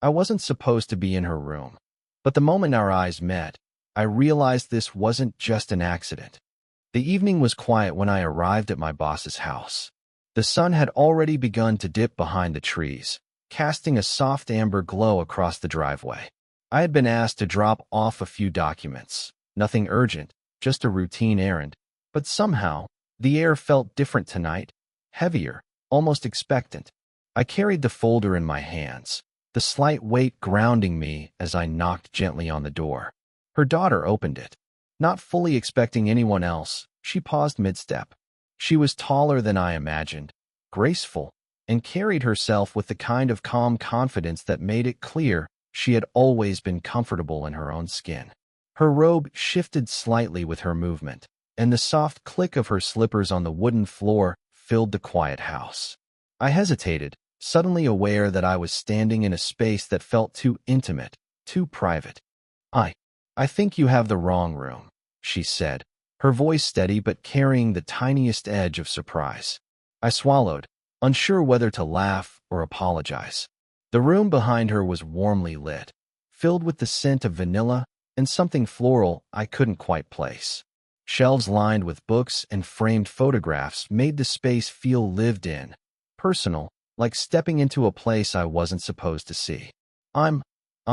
I wasn't supposed to be in her room. But the moment our eyes met, I realized this wasn't just an accident. The evening was quiet when I arrived at my boss's house. The sun had already begun to dip behind the trees, casting a soft amber glow across the driveway. I had been asked to drop off a few documents. Nothing urgent, just a routine errand. But somehow, the air felt different tonight, heavier, almost expectant. I carried the folder in my hands, the slight weight grounding me as I knocked gently on the door. Her daughter opened it. Not fully expecting anyone else, she paused mid-step. She was taller than I imagined, graceful, and carried herself with the kind of calm confidence that made it clear she had always been comfortable in her own skin. Her robe shifted slightly with her movement, and the soft click of her slippers on the wooden floor filled the quiet house. I hesitated, suddenly aware that I was standing in a space that felt too intimate, too private. I think you have the wrong room," she said, her voice steady but carrying the tiniest edge of surprise. I swallowed, unsure whether to laugh or apologize. The room behind her was warmly lit, filled with the scent of vanilla and something floral I couldn't quite place. Shelves lined with books and framed photographs made the space feel lived in, personal, like stepping into a place I wasn't supposed to see. I'm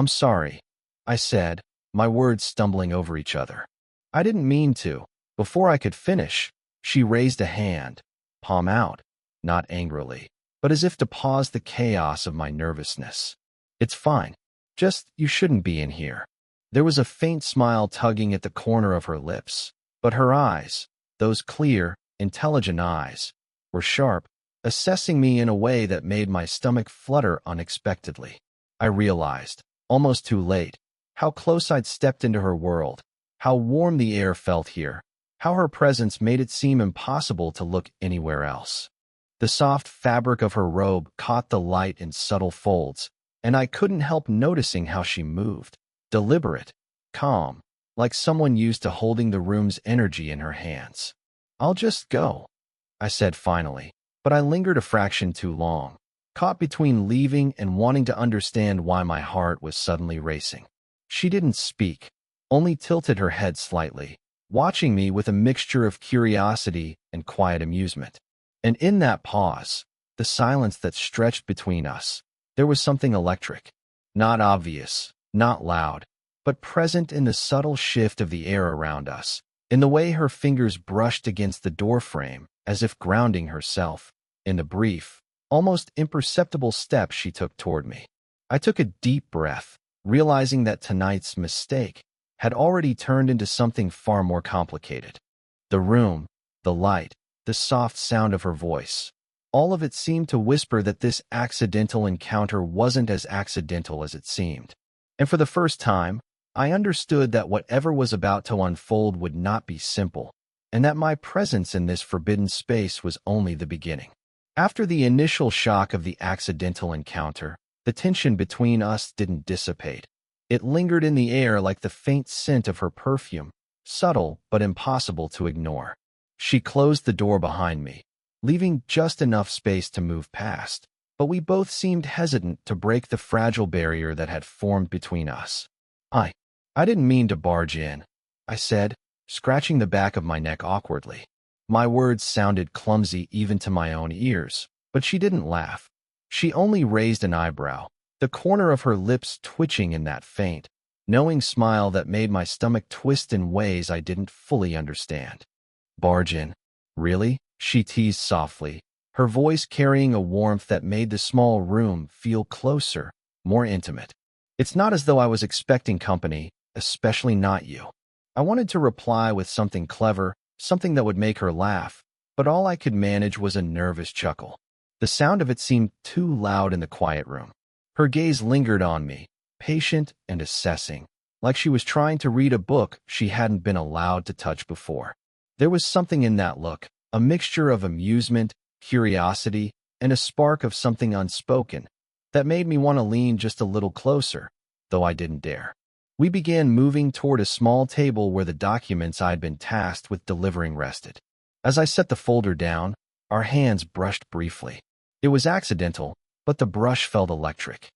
sorry," I said, my words stumbling over each other. "I didn't mean to." Before I could finish, she raised a hand, palm out, not angrily, but as if to pause the chaos of my nervousness. "It's fine. Just, you shouldn't be in here." There was a faint smile tugging at the corner of her lips, but her eyes, those clear, intelligent eyes, were sharp, assessing me in a way that made my stomach flutter unexpectedly. I realized, almost too late, how close I'd stepped into her world, how warm the air felt here, how her presence made it seem impossible to look anywhere else. The soft fabric of her robe caught the light in subtle folds, and I couldn't help noticing how she moved, deliberate, calm, like someone used to holding the room's energy in her hands. "I'll just go," I said finally, but I lingered a fraction too long, caught between leaving and wanting to understand why my heart was suddenly racing. She didn't speak, only tilted her head slightly, watching me with a mixture of curiosity and quiet amusement. And in that pause, the silence that stretched between us, there was something electric. Not obvious, not loud, but present in the subtle shift of the air around us, in the way her fingers brushed against the doorframe, as if grounding herself, in the brief, almost imperceptible step she took toward me. I took a deep breath, realizing that tonight's mistake had already turned into something far more complicated. The room, the light, the soft sound of her voice, all of it seemed to whisper that this accidental encounter wasn't as accidental as it seemed. And for the first time, I understood that whatever was about to unfold would not be simple, and that my presence in this forbidden space was only the beginning. After the initial shock of the accidental encounter, the tension between us didn't dissipate. It lingered in the air like the faint scent of her perfume, subtle but impossible to ignore. She closed the door behind me, leaving just enough space to move past, but we both seemed hesitant to break the fragile barrier that had formed between us. I didn't mean to barge in," I said, scratching the back of my neck awkwardly. My words sounded clumsy even to my own ears, but she didn't laugh. She only raised an eyebrow, the corner of her lips twitching in that faint, knowing smile that made my stomach twist in ways I didn't fully understand. "Barge in? Really?" she teased softly, her voice carrying a warmth that made the small room feel closer, more intimate. "It's not as though I was expecting company, especially not you." I wanted to reply with something clever, something that would make her laugh, but all I could manage was a nervous chuckle. The sound of it seemed too loud in the quiet room. Her gaze lingered on me, patient and assessing, like she was trying to read a book she hadn't been allowed to touch before. There was something in that look, a mixture of amusement, curiosity, and a spark of something unspoken, that made me want to lean just a little closer, though I didn't dare. We began moving toward a small table where the documents I'd been tasked with delivering rested. As I set the folder down, our hands brushed briefly. It was accidental, but the brush felt electric.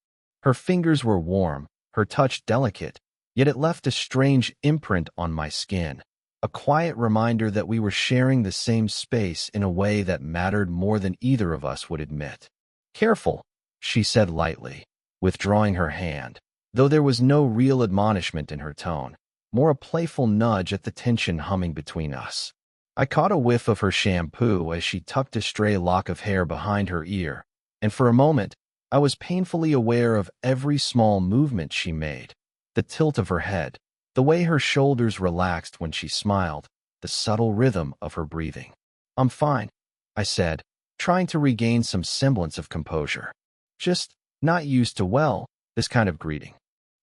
Her fingers were warm, her touch delicate, yet it left a strange imprint on my skin, a quiet reminder that we were sharing the same space in a way that mattered more than either of us would admit. "Careful," she said lightly, withdrawing her hand, though there was no real admonishment in her tone, more a playful nudge at the tension humming between us. I caught a whiff of her shampoo as she tucked a stray lock of hair behind her ear, and for a moment, I was painfully aware of every small movement she made, the tilt of her head, the way her shoulders relaxed when she smiled, the subtle rhythm of her breathing. "I'm fine," I said, trying to regain some semblance of composure. "Just not used to, this kind of greeting."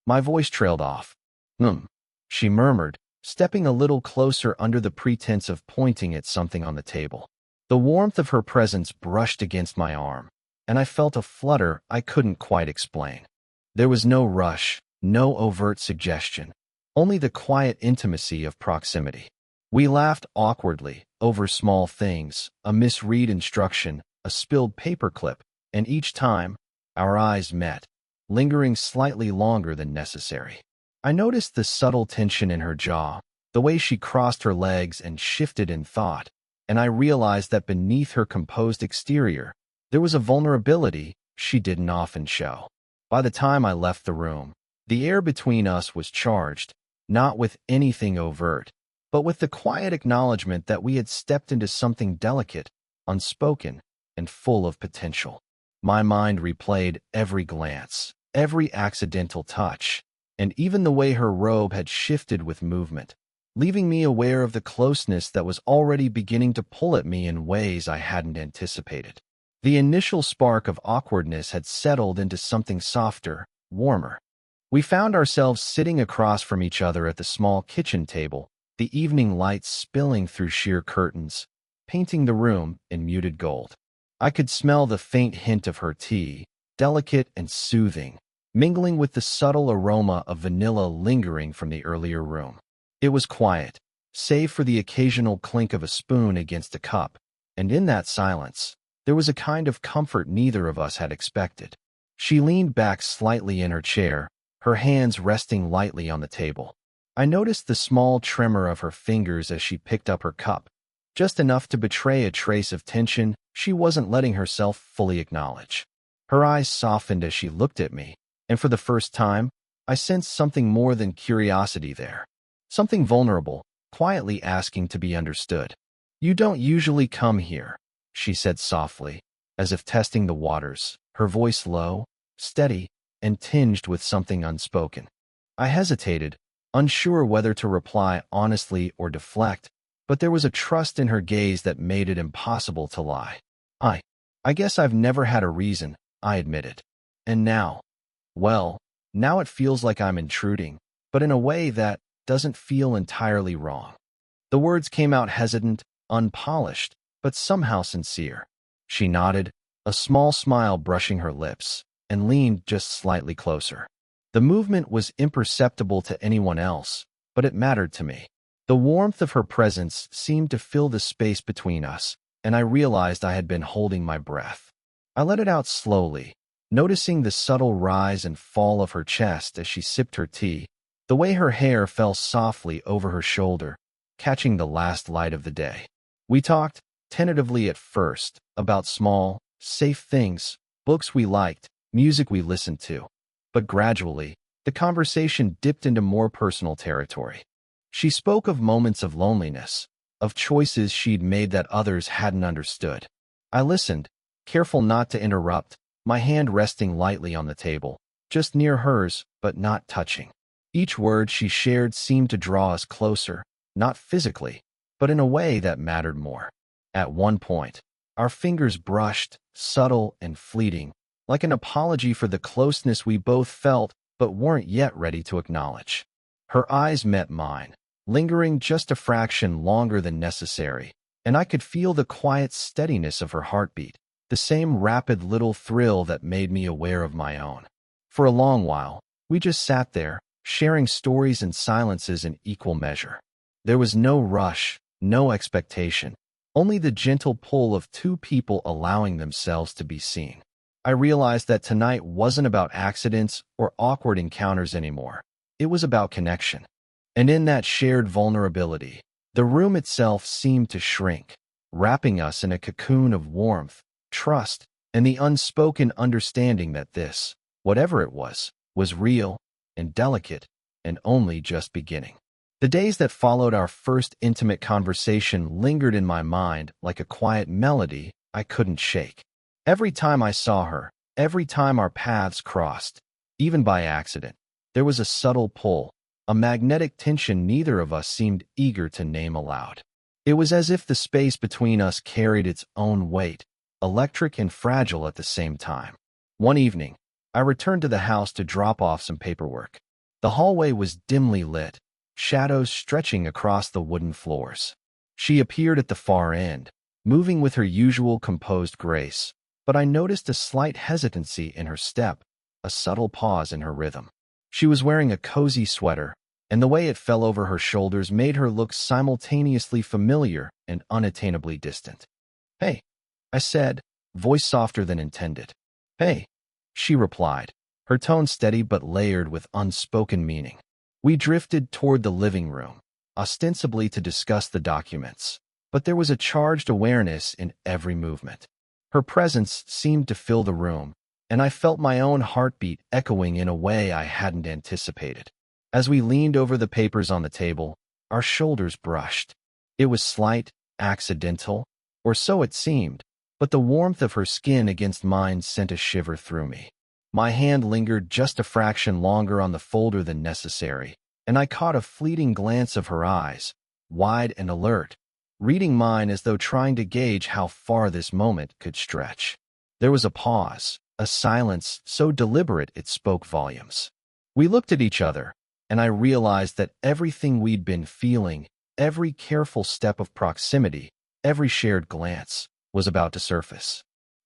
My voice trailed off. She murmured, stepping a little closer under the pretense of pointing at something on the table. The warmth of her presence brushed against my arm, and I felt a flutter I couldn't quite explain. There was no rush, no overt suggestion, only the quiet intimacy of proximity. We laughed awkwardly, over small things, a misread instruction, a spilled paperclip, and each time, our eyes met, lingering slightly longer than necessary. I noticed the subtle tension in her jaw, the way she crossed her legs and shifted in thought, and I realized that beneath her composed exterior, there was a vulnerability she didn't often show. By the time I left the room, the air between us was charged, not with anything overt, but with the quiet acknowledgement that we had stepped into something delicate, unspoken, and full of potential. My mind replayed every glance, every accidental touch, and even the way her robe had shifted with movement, leaving me aware of the closeness that was already beginning to pull at me in ways I hadn't anticipated. The initial spark of awkwardness had settled into something softer, warmer. We found ourselves sitting across from each other at the small kitchen table, the evening light spilling through sheer curtains, painting the room in muted gold. I could smell the faint hint of her tea, delicate and soothing, mingling with the subtle aroma of vanilla lingering from the earlier room. It was quiet, save for the occasional clink of a spoon against a cup, and in that silence, there was a kind of comfort neither of us had expected. She leaned back slightly in her chair, her hands resting lightly on the table. I noticed the small tremor of her fingers as she picked up her cup, just enough to betray a trace of tension she wasn't letting herself fully acknowledge. Her eyes softened as she looked at me, and for the first time, I sensed something more than curiosity there. Something vulnerable, quietly asking to be understood. "You don't usually come here," she said softly, as if testing the waters, her voice low, steady, and tinged with something unspoken. I hesitated, unsure whether to reply honestly or deflect, but there was a trust in her gaze that made it impossible to lie. I guess I've never had a reason," I admitted. "And now? Well, now it feels like I'm intruding, but in a way that doesn't feel entirely wrong." The words came out hesitant, unpolished, but somehow sincere. She nodded, a small smile brushing her lips, and leaned just slightly closer. The movement was imperceptible to anyone else, but it mattered to me. The warmth of her presence seemed to fill the space between us, and I realized I had been holding my breath. I let it out slowly, noticing the subtle rise and fall of her chest as she sipped her tea, the way her hair fell softly over her shoulder, catching the last light of the day. We talked, tentatively at first, about small, safe things, books we liked, music we listened to. But gradually, the conversation dipped into more personal territory. She spoke of moments of loneliness, of choices she'd made that others hadn't understood. I listened, careful not to interrupt, my hand resting lightly on the table, just near hers, but not touching. Each word she shared seemed to draw us closer, not physically, but in a way that mattered more. At one point, our fingers brushed, subtle and fleeting, like an apology for the closeness we both felt but weren't yet ready to acknowledge. Her eyes met mine, lingering just a fraction longer than necessary, and I could feel the quiet steadiness of her heartbeat, the same rapid little thrill that made me aware of my own. For a long while, we just sat there, sharing stories and silences in equal measure. There was no rush, no expectation, only the gentle pull of two people allowing themselves to be seen. I realized that tonight wasn't about accidents or awkward encounters anymore. It was about connection. And in that shared vulnerability, the room itself seemed to shrink, wrapping us in a cocoon of warmth, trust, and the unspoken understanding that this, whatever it was real and delicate and only just beginning. The days that followed our first intimate conversation lingered in my mind like a quiet melody I couldn't shake. Every time I saw her, every time our paths crossed, even by accident, there was a subtle pull, a magnetic tension neither of us seemed eager to name aloud. It was as if the space between us carried its own weight, electric and fragile at the same time. One evening, I returned to the house to drop off some paperwork. The hallway was dimly lit, shadows stretching across the wooden floors. She appeared at the far end, moving with her usual composed grace, but I noticed a slight hesitancy in her step, a subtle pause in her rhythm. She was wearing a cozy sweater, and the way it fell over her shoulders made her look simultaneously familiar and unattainably distant. "Hey," I said, voice softer than intended. "Hey," she replied, her tone steady but layered with unspoken meaning. We drifted toward the living room, ostensibly to discuss the documents, but there was a charged awareness in every movement. Her presence seemed to fill the room, and I felt my own heartbeat echoing in a way I hadn't anticipated. As we leaned over the papers on the table, our shoulders brushed. It was slight, accidental, or so it seemed, but the warmth of her skin against mine sent a shiver through me. My hand lingered just a fraction longer on the folder than necessary, and I caught a fleeting glance of her eyes, wide and alert, reading mine as though trying to gauge how far this moment could stretch. There was a pause, a silence so deliberate it spoke volumes. We looked at each other, and I realized that everything we'd been feeling, every careful step of proximity, every shared glance, was about to surface.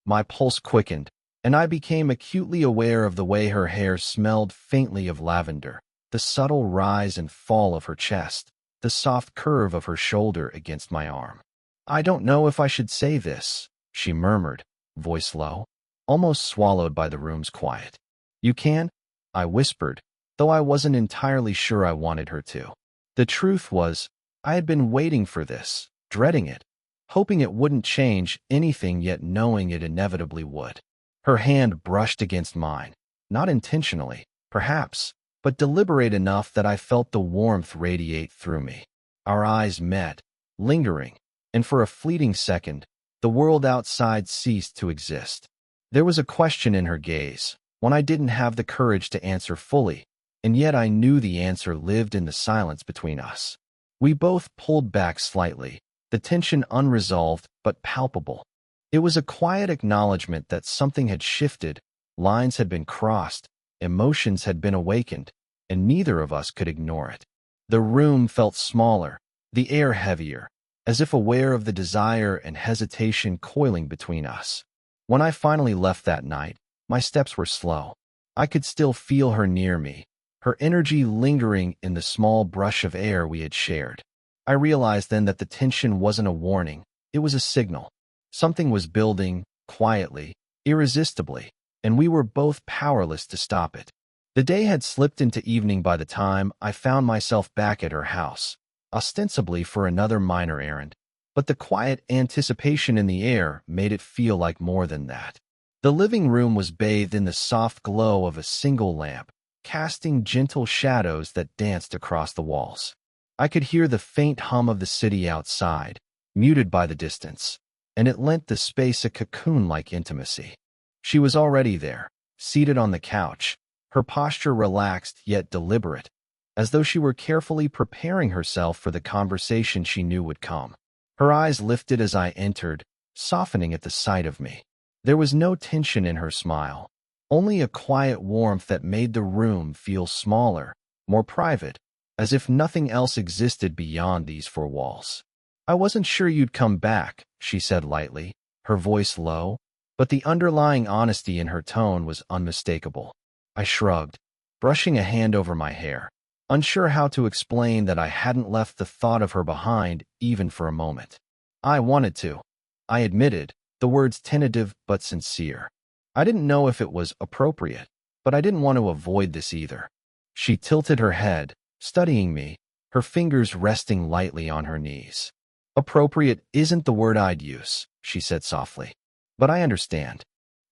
My pulse quickened, and I became acutely aware of the way her hair smelled faintly of lavender, the subtle rise and fall of her chest, the soft curve of her shoulder against my arm. "I don't know if I should say this," she murmured, voice low, almost swallowed by the room's quiet. "You can?" I whispered, though I wasn't entirely sure I wanted her to. The truth was, I had been waiting for this, dreading it, hoping it wouldn't change anything yet knowing it inevitably would. Her hand brushed against mine, not intentionally, perhaps, but deliberate enough that I felt the warmth radiate through me. Our eyes met, lingering, and for a fleeting second, the world outside ceased to exist. There was a question in her gaze, one I didn't have the courage to answer fully, and yet I knew the answer lived in the silence between us. We both pulled back slightly, the tension unresolved but palpable. It was a quiet acknowledgement that something had shifted, lines had been crossed, emotions had been awakened, and neither of us could ignore it. The room felt smaller, the air heavier, as if aware of the desire and hesitation coiling between us. When I finally left that night, my steps were slow. I could still feel her near me, her energy lingering in the small brush of air we had shared. I realized then that the tension wasn't a warning, it was a signal. Something was building, quietly, irresistibly, and we were both powerless to stop it. The day had slipped into evening by the time I found myself back at her house, ostensibly for another minor errand, but the quiet anticipation in the air made it feel like more than that. The living room was bathed in the soft glow of a single lamp, casting gentle shadows that danced across the walls. I could hear the faint hum of the city outside, muted by the distance, and it lent the space a cocoon-like intimacy. She was already there, seated on the couch, her posture relaxed yet deliberate, as though she were carefully preparing herself for the conversation she knew would come. Her eyes lifted as I entered, softening at the sight of me. There was no tension in her smile, only a quiet warmth that made the room feel smaller, more private, as if nothing else existed beyond these four walls. "I wasn't sure you'd come back," she said lightly, her voice low, but the underlying honesty in her tone was unmistakable. I shrugged, brushing a hand over my hair, unsure how to explain that I hadn't left the thought of her behind even for a moment. "I wanted to," I admitted, the words tentative but sincere. I didn't know if it was appropriate, but I didn't want to avoid this either. She tilted her head, studying me, her fingers resting lightly on her knees. Appropriate isn't the word I'd use, she said softly. But I understand.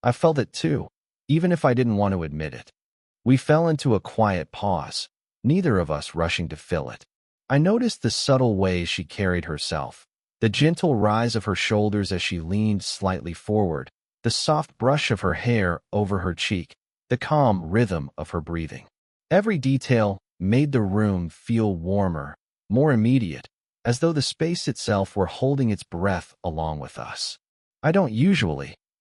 I felt it too, even if I didn't want to admit it. We fell into a quiet pause, neither of us rushing to fill it. I noticed the subtle ways she carried herself, the gentle rise of her shoulders as she leaned slightly forward, the soft brush of her hair over her cheek, the calm rhythm of her breathing. Every detail made the room feel warmer, more immediate, as though the space itself were holding its breath along with us.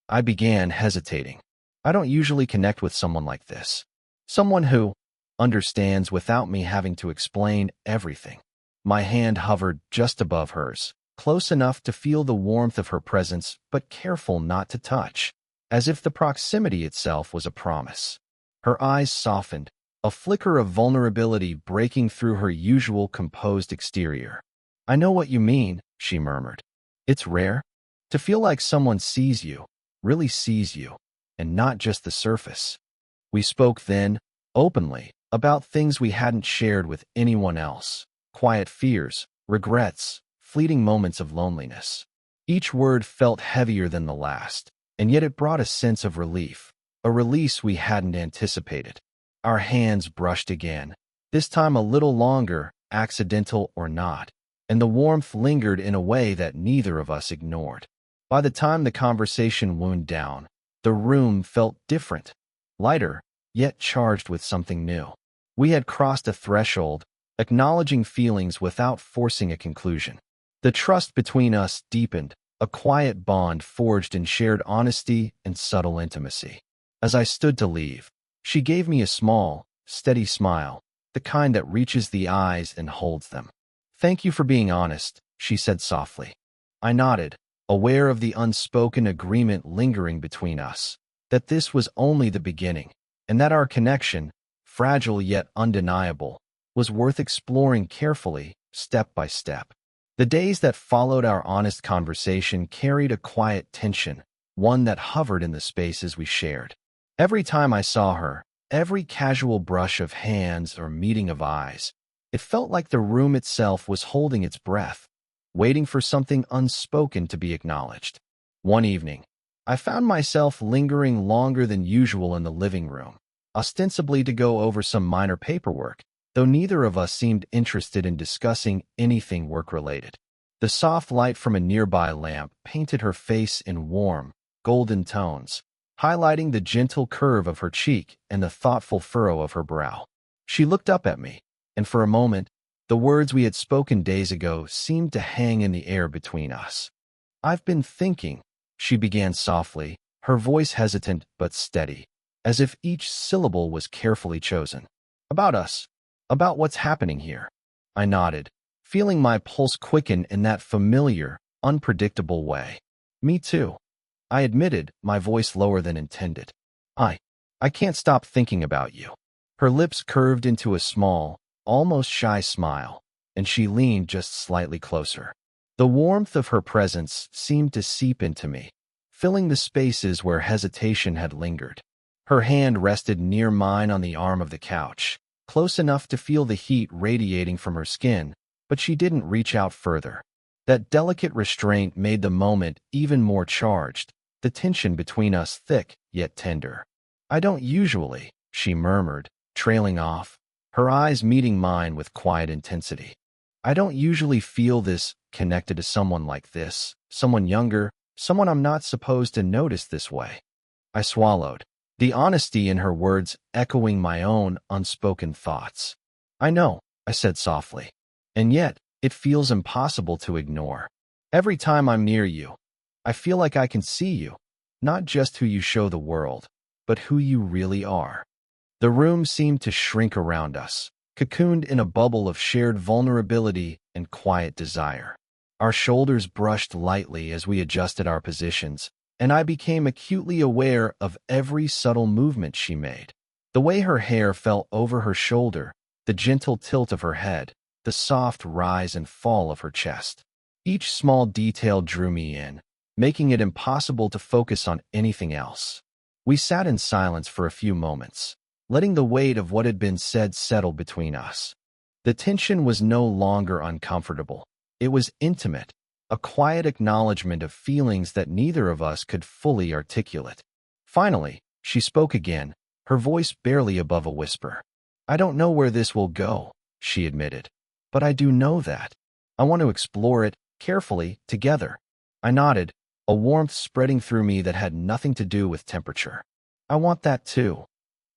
I began hesitating. I don't usually connect with someone like this. Someone who understands without me having to explain everything. My hand hovered just above hers, close enough to feel the warmth of her presence, but careful not to touch, as if the proximity itself was a promise. Her eyes softened, a flicker of vulnerability breaking through her usual composed exterior. I know what you mean, she murmured. It's rare to feel like someone sees you, really sees you, and not just the surface. We spoke then, openly, about things we hadn't shared with anyone else, quiet fears, regrets, fleeting moments of loneliness. Each word felt heavier than the last, and yet it brought a sense of relief, a release we hadn't anticipated. Our hands brushed again, this time a little longer, accidental or not, and the warmth lingered in a way that neither of us ignored. By the time the conversation wound down, the room felt different, lighter, yet charged with something new. We had crossed a threshold, acknowledging feelings without forcing a conclusion. The trust between us deepened, a quiet bond forged in shared honesty and subtle intimacy. As I stood to leave, she gave me a small, steady smile, the kind that reaches the eyes and holds them. Thank you for being honest, she said softly. I nodded, aware of the unspoken agreement lingering between us, that this was only the beginning, and that our connection, fragile yet undeniable, was worth exploring carefully, step by step. The days that followed our honest conversation carried a quiet tension, one that hovered in the spaces we shared. Every time I saw her, every casual brush of hands or meeting of eyes, it felt like the room itself was holding its breath, waiting for something unspoken to be acknowledged. One evening, I found myself lingering longer than usual in the living room, ostensibly to go over some minor paperwork, though neither of us seemed interested in discussing anything work-related. The soft light from a nearby lamp painted her face in warm, golden tones, highlighting the gentle curve of her cheek and the thoughtful furrow of her brow. She looked up at me, and for a moment, the words we had spoken days ago seemed to hang in the air between us. I've been thinking, she began softly, her voice hesitant but steady, as if each syllable was carefully chosen. About us, about what's happening here. I nodded, feeling my pulse quicken in that familiar, unpredictable way. Me too, I admitted, my voice lower than intended. I can't stop thinking about you. Her lips curved into a small, almost shy smile, and she leaned just slightly closer. The warmth of her presence seemed to seep into me, filling the spaces where hesitation had lingered. Her hand rested near mine on the arm of the couch, close enough to feel the heat radiating from her skin, but she didn't reach out further. That delicate restraint made the moment even more charged, the tension between us thick yet tender. I don't usually, she murmured, trailing off, her eyes meeting mine with quiet intensity. I don't usually feel this connected to someone like this, someone younger, someone I'm not supposed to notice this way. I swallowed, the honesty in her words echoing my own unspoken thoughts. I know, I said softly, and yet it feels impossible to ignore. Every time I'm near you, I feel like I can see you, not just who you show the world, but who you really are. The room seemed to shrink around us, cocooned in a bubble of shared vulnerability and quiet desire. Our shoulders brushed lightly as we adjusted our positions, and I became acutely aware of every subtle movement she made. The way her hair fell over her shoulder, the gentle tilt of her head, the soft rise and fall of her chest. Each small detail drew me in, making it impossible to focus on anything else. We sat in silence for a few moments, letting the weight of what had been said settle between us. The tension was no longer uncomfortable. It was intimate, a quiet acknowledgement of feelings that neither of us could fully articulate. Finally, she spoke again, her voice barely above a whisper. "I don't know where this will go," she admitted, "but I do know that. I want to explore it, carefully, together." I nodded, a warmth spreading through me that had nothing to do with temperature. "I want that too,"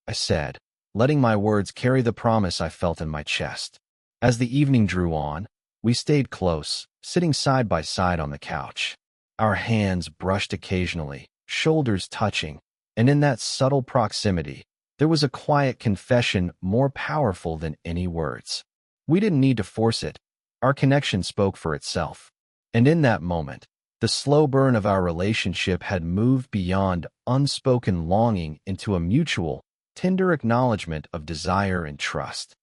I said, letting my words carry the promise I felt in my chest. As the evening drew on, we stayed close, sitting side by side on the couch. Our hands brushed occasionally, shoulders touching, and in that subtle proximity, there was a quiet confession more powerful than any words. We didn't need to force it. Our connection spoke for itself. And in that moment, the slow burn of our relationship had moved beyond unspoken longing into a mutual, tender acknowledgement of desire and trust.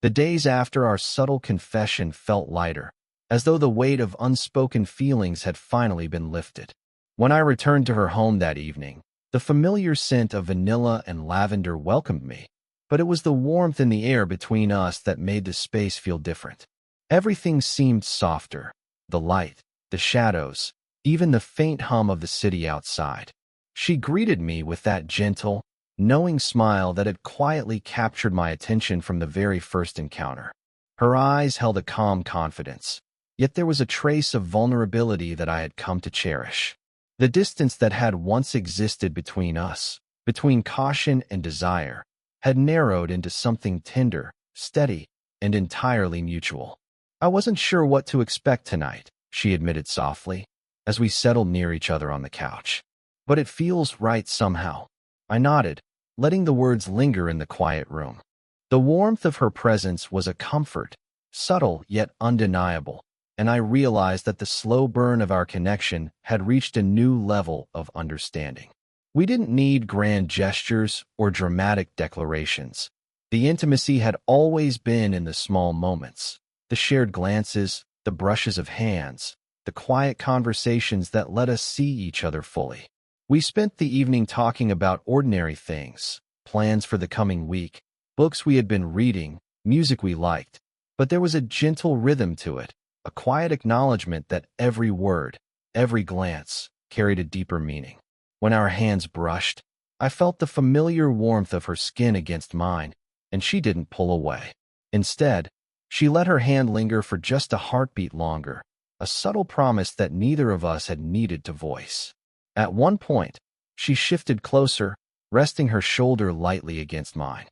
The days after our subtle confession felt lighter, as though the weight of unspoken feelings had finally been lifted. When I returned to her home that evening, the familiar scent of vanilla and lavender welcomed me, but it was the warmth in the air between us that made the space feel different. Everything seemed softer, the light, the shadows, even the faint hum of the city outside. She greeted me with that gentle, knowing smile that had quietly captured my attention from the very first encounter. Her eyes held a calm confidence, yet there was a trace of vulnerability that I had come to cherish. The distance that had once existed between us, between caution and desire, had narrowed into something tender, steady, and entirely mutual. "I wasn't sure what to expect tonight," she admitted softly, as we settled near each other on the couch. "But it feels right somehow." I nodded, letting the words linger in the quiet room. The warmth of her presence was a comfort, subtle yet undeniable, and I realized that the slow burn of our connection had reached a new level of understanding. We didn't need grand gestures or dramatic declarations. The intimacy had always been in the small moments, the shared glances, the brushes of hands, the quiet conversations that let us see each other fully. We spent the evening talking about ordinary things, plans for the coming week, books we had been reading, music we liked, but there was a gentle rhythm to it, a quiet acknowledgement that every word, every glance, carried a deeper meaning. When our hands brushed, I felt the familiar warmth of her skin against mine, and she didn't pull away. Instead, she let her hand linger for just a heartbeat longer, a subtle promise that neither of us had needed to voice. At one point, she shifted closer, resting her shoulder lightly against mine.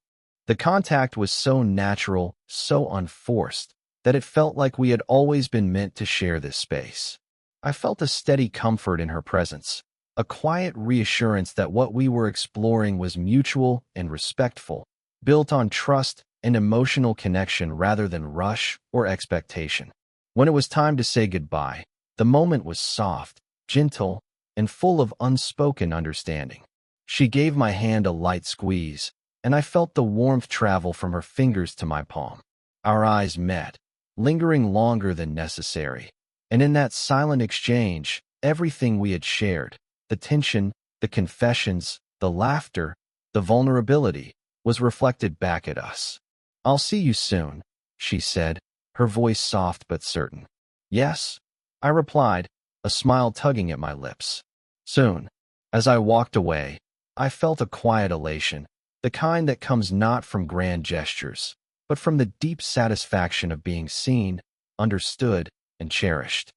The contact was so natural, so unforced, that it felt like we had always been meant to share this space. I felt a steady comfort in her presence, a quiet reassurance that what we were exploring was mutual and respectful, built on trust and emotional connection rather than rush or expectation. When it was time to say goodbye, the moment was soft, gentle, and full of unspoken understanding. She gave my hand a light squeeze, and I felt the warmth travel from her fingers to my palm. Our eyes met, lingering longer than necessary, and in that silent exchange, everything we had shared, the tension, the confessions, the laughter, the vulnerability, was reflected back at us. "I'll see you soon," she said, her voice soft but certain. "Yes," I replied, a smile tugging at my lips. "Soon." As I walked away, I felt a quiet elation, the kind that comes not from grand gestures, but from the deep satisfaction of being seen, understood, and cherished.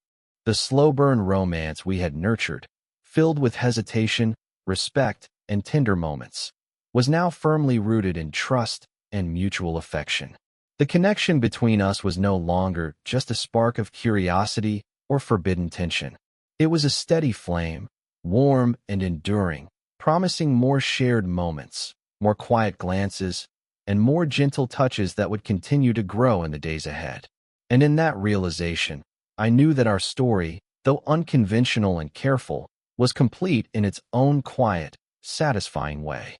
The slow-burn romance we had nurtured, filled with hesitation, respect, and tender moments, was now firmly rooted in trust and mutual affection. The connection between us was no longer just a spark of curiosity or forbidden tension. It was a steady flame, warm and enduring, promising more shared moments, more quiet glances, and more gentle touches that would continue to grow in the days ahead. And in that realization, I knew that our story, though unconventional and careful, was complete in its own quiet, satisfying way.